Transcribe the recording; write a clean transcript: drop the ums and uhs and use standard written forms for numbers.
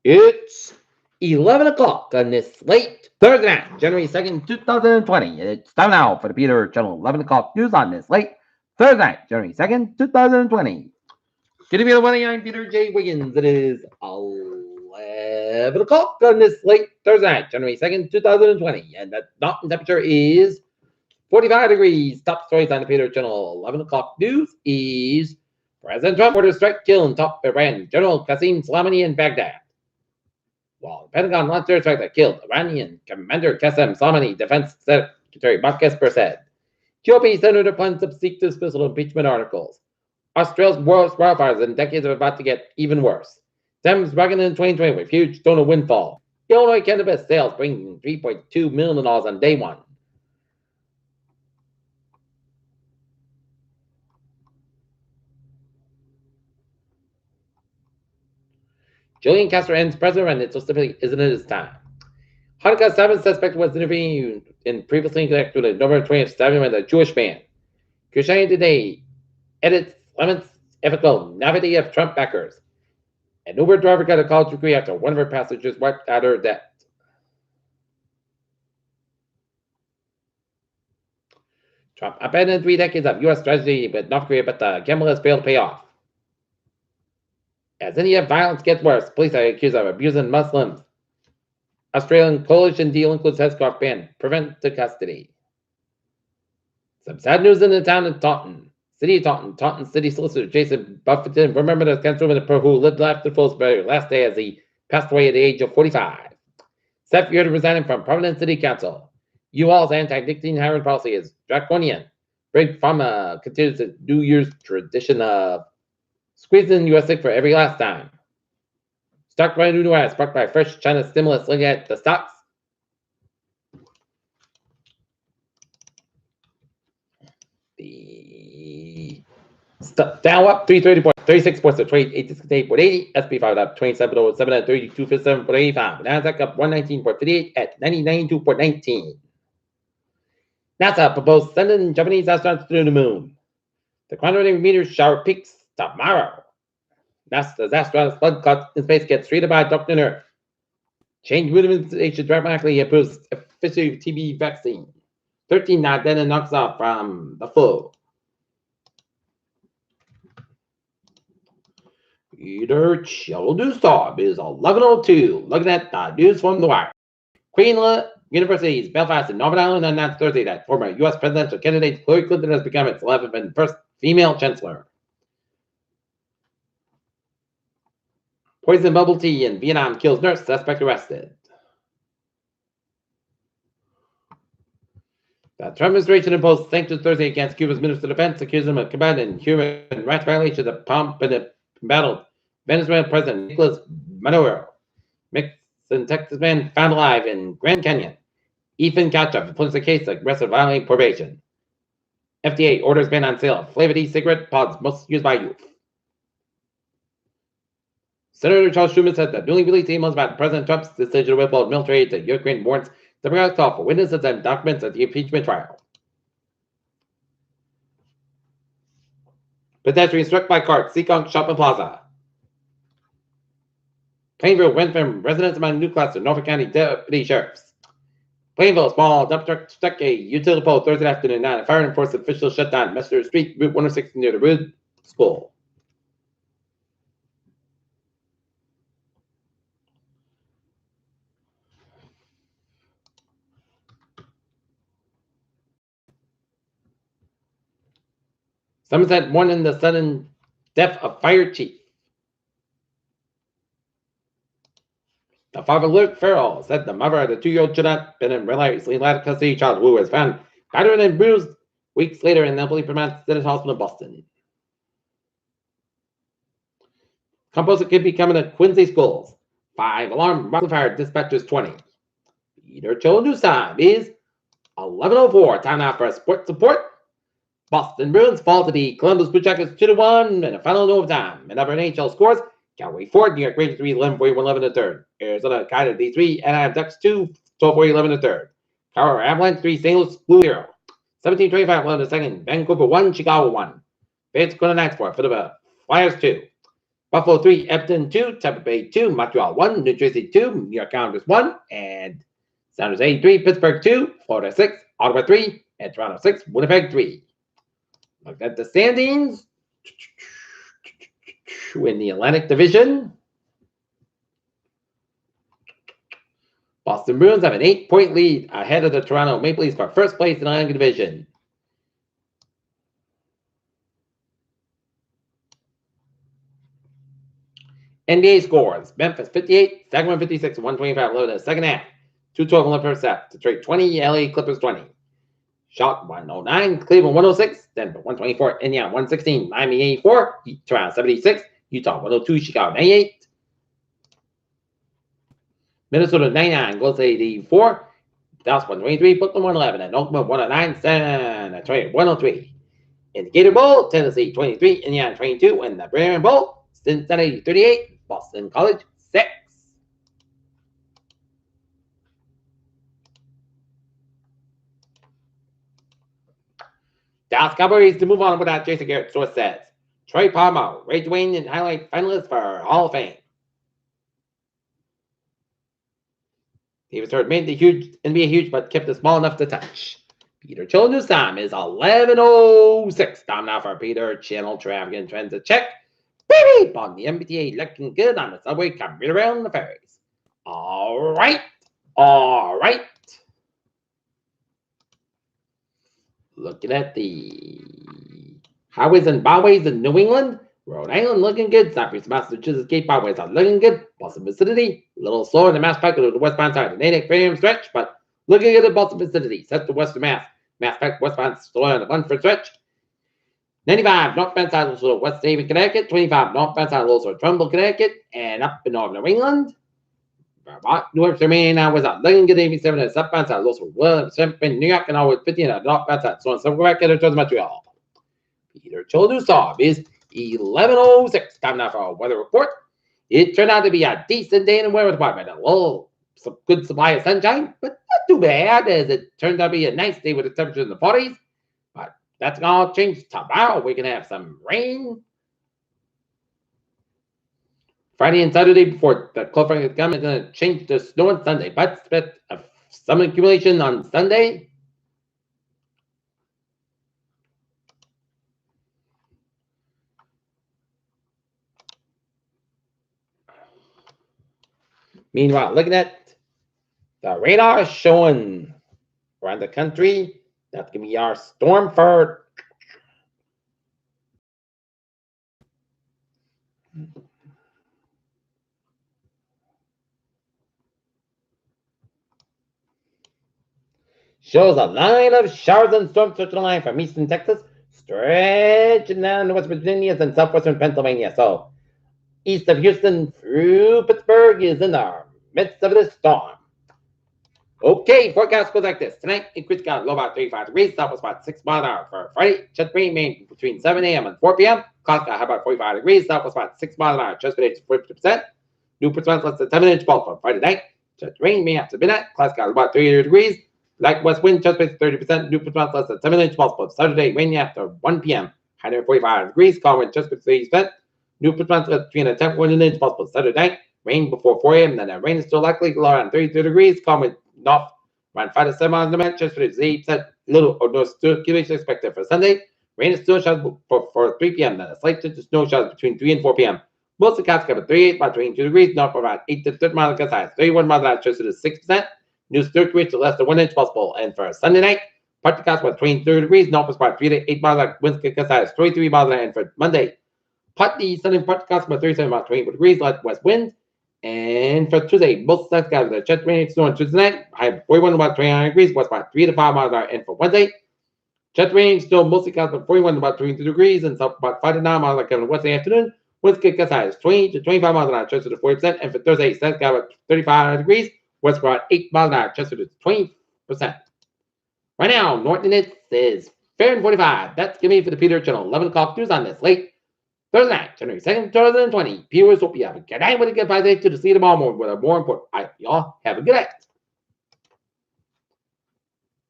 It's 11 o'clock on this late Thursday night, January 2nd, 2020. And it's time now for the Peter Channel 11 o'clock news on this late Thursday night, January 2nd, 2020. Good to be the one. I'm Peter J. Wiggins. It is 11 o'clock on this late Thursday night, January 2nd, 2020. And the mountain temperature is 45 degrees. Top stories on the Peter Channel 11 o'clock news is President Trump orders strike kill and top Iran General Qasem Soleimani in Baghdad. While the Pentagon launched airstrike that killed Iranian Commander Qasem Soleimani, Defense Secretary Mark Esper said. GOP Senator plans to seek dismissal of impeachment articles. Australia's worst wildfires in decades are about to get even worse. Dems reckoned in 2020 with huge donor windfall. Illinois cannabis sales bring $3.2 million on day one. Julian Castro ends president, so simply isn't it his time. Hanukkah 7 suspect was interviewed in previously connected with a November 20th stabbing by a Jewish man. Christianity Today edits Clement's ethical naivety of Trump backers. An Uber driver got a college degree after one of her passengers wiped out her debt. Trump abandoned 3 decades of U.S. strategy with North Korea, but the gamble has failed to pay off. As India violence gets worse, police are accused of abusing Muslims. Australian coalition deal includes headscarf ban, prevent to custody. Some sad news in the town of Taunton. City of Taunton. Taunton City Solicitor Jason Buffington remembered as councilwoman who lived life to the fullest very last day as he passed away at the age of 45. Seth Beard resigning from Providence City Council. U-Haul's anti-nicotine hiring policy is draconian. Big Pharma continues its New Year's tradition of squeezing U.S. sick for every last time. Stock by new rise sparked by fresh China stimulus. Looking at the stocks. The Dow up 330.36 points to 28.80. SP 5 up 27.07 at 32.57.85. Nasdaq up 119.58 at 9092.19. NASA proposed sending Japanese astronauts to the moon. The quantitative meteor shower peaks tomorrow. NASA's astronauts blood clots in space gets treated by a doctor on Earth. Change immunization dramatically improves efficiency of TB vaccine. 13 not then and knocks off from the flu. Peter Chill News Time is 11:02. Looking at the news from the wire. Queen University's Belfast and Northern Ireland announced Thursday that former U.S. presidential candidate Hillary Clinton has become its 11th and first female chancellor. Poison bubble tea in Vietnam kills nurse, suspect arrested. The Trump administration imposed sanctions Thursday against Cuba's Minister of Defense, accusing him of combating human rights violations of pump and embattled Venezuelan President Nicolas Maduro. Mexican Texas man found alive in Grand Canyon. Ethan Katchup influenced the case of aggressive violating probation. FDA orders ban on sale of flavored e-cigarette pods most used by youth. Senator Charles Schumer said that newly released emails about President Trump's decision to withhold military aid to Ukraine warrants Democrats call for witnesses and documents at the impeachment trial. Pedestrian struck by car at Seekonk Shopping Plaza. Plainville went from residents among New Class to Norfolk County Deputy Sheriffs. Plainville, small dump truck struck a utility pole Thursday afternoon at a fire enforcement official shut down Messenger Street, Route 106 near the Rood School. Somerset mourning the sudden death of fire chief. The father, Luke Farrell, said the mother of the 2-year-old should not have been in recently led custody child who was found battered and bruised weeks later in the police pronounced at hospital in Boston. Composer could be coming to Quincy schools. 5 alarm fire dispatchers 20. Peter Chill News Time is 11:04. Time now for sports support. Boston Bruins fall to the Columbus Blue Jackets 2-1 in a final overtime. And other NHL scores: Calgary 4, New York Rangers 3, 11-41, 11-3. Arizona Coyotes 3, Anaheim Ducks 2, 12-40, 11-3. Colorado Avalanche 3, St. Louis Blue 0, 17-25, 11-2. Vancouver 1, Chicago 1. Vegas Golden Knights 4, Philadelphia Flyers 2, Buffalo 3, Epton 2, Tampa Bay 2, Montreal 1, New Jersey 2, New York Islanders 1, and San Jose 3, Pittsburgh 2, Florida 6, Ottawa 3, and Toronto 6, Winnipeg 3. Look at the standings in the Atlantic Division. Boston Bruins have an 8-point lead ahead of the Toronto Maple Leafs for first place in the Atlantic Division. NBA scores. Memphis 58, Sacramento 56, 125 low in the second half. 212 in the first half. Detroit 20, LA Clippers 20. Shot 109, Cleveland 106, Denver 124, Indiana 116, Miami 84, Toronto 76, Utah 102, Chicago 98, Minnesota 99, Golden State 84, Dallas 123, Brooklyn 111, and Oklahoma 109, San Antonio 103. In the Gator Bowl, Tennessee 23, Indiana 22, and the Brandon Bowl, Cincinnati 38, Boston College 6. Dallas Cowboys to move on without Jason Garrett, source says. Troy Palmer, Ray Dwayne, and highlight finalists for Hall of Fame. He was sort of made the NBA huge, but kept it small enough to touch. Peter Children's time is 11:06. Time now for Peter Channel Traffic and Transit Check. Beep on the MBTA, looking good on the subway, coming around the ferries. All right. Looking at the highways and byways in New England. Rhode Island looking good. Southeast Massachusetts Gate byways are looking good. Boston vicinity, a little slower in the Mass Pike to the westbound side of the Natick Premium stretch, but looking good at Boston vicinity. Set to western Mass. Mass Pike westbound slower on the Munford stretch. 95 northbound side of West Haven, Connecticut. 25 northbound side of Trumbull, Connecticut. And up in northern New England. New Hampshire, Maine, now was out. Looking good 87 at southbound side of Williamson in New York, and always 15 at northbound side. So on some back towards Montreal. Peter Choldusov is 11:06. Time now for our weather report. It turned out to be a decent day in the weather department. Some good supply of sunshine, but not too bad, as it turned out to be a nice day with the temperature in the 40s. But that's going to change tomorrow. We can have some rain. Friday and Saturday before the cold front is coming, it's going to change to snow on Sunday. But expect some accumulation on Sunday. Meanwhile, looking at the radar showing around the country, that's going to be our storm for shows a line of showers and storms stretching the line from eastern Texas, stretching down to West Virginia and southwestern Pennsylvania. So east of Houston through Pittsburgh is in the midst of this storm. Okay, forecast goes like this. Tonight, increase got low about 35 degrees, southwest about 6 miles an hour. For Friday, Chesapeake, Maine, between 7 a.m. and 4 p.m. Clouds got about 45 degrees, southwest about 6 miles an hour. Chesapeake, 50%. Newport, less than 7-inch fall for Friday night. Rain may after midnight. Clouds got about 30 degrees. Light west wind, Chesapeake 30%. Newport, less than 7-inch fall for Saturday. Rain after 1 p.m. 145 degrees. Calm wind, Chesapeake 30%. Newport, between a 10 1 inch fall for Saturday night. Rain before 4 a.m. Then rain is still likely around 32 degrees. Calm wind north around 5 to 7 miles an hour. Chesapeake 8%. Little or no accumulation expected for Sunday. Rain is still showers for 3 p.m. Then a slight chance of snow showers between 3 and 4 p.m. Most of the clouds cover 38 by 22 degrees. North about 8 to 30 miles an hour. 31 miles an hour. Chesapeake 6%. New circulation to less than 1 inch possible. And for Sunday night, part of the clouds between 30 degrees. North is about 3 to 8 miles an hour. Winds can cut 23 miles an hour. And for Monday, partly sunny part of the clouds about 37 miles 24 degrees. Light west winds. And for Tuesday, both sides got the chest rain snow on Tuesday night. High 41 about 29 degrees. West about 3 to 5 miles an hour. And for Wednesday, chest rain snow mostly clouds about 41 about 22 degrees. And south about 5 to 9 miles an hour. Wednesday afternoon, winds can cut 20 to 25 miles an hour. Chest to 40%. And for Thursday, sun's got about 35 degrees. West about 8 miles an hour. Chest to 20%. Right now, Norton it is fair and 45. That's going to be for the Peter Channel 11 o'clock news on this late Thursday night, January 2nd, 2020. Viewers, hope you have a good night. When you get by day to the see you tomorrow morning with a more important. Y'all have a good night.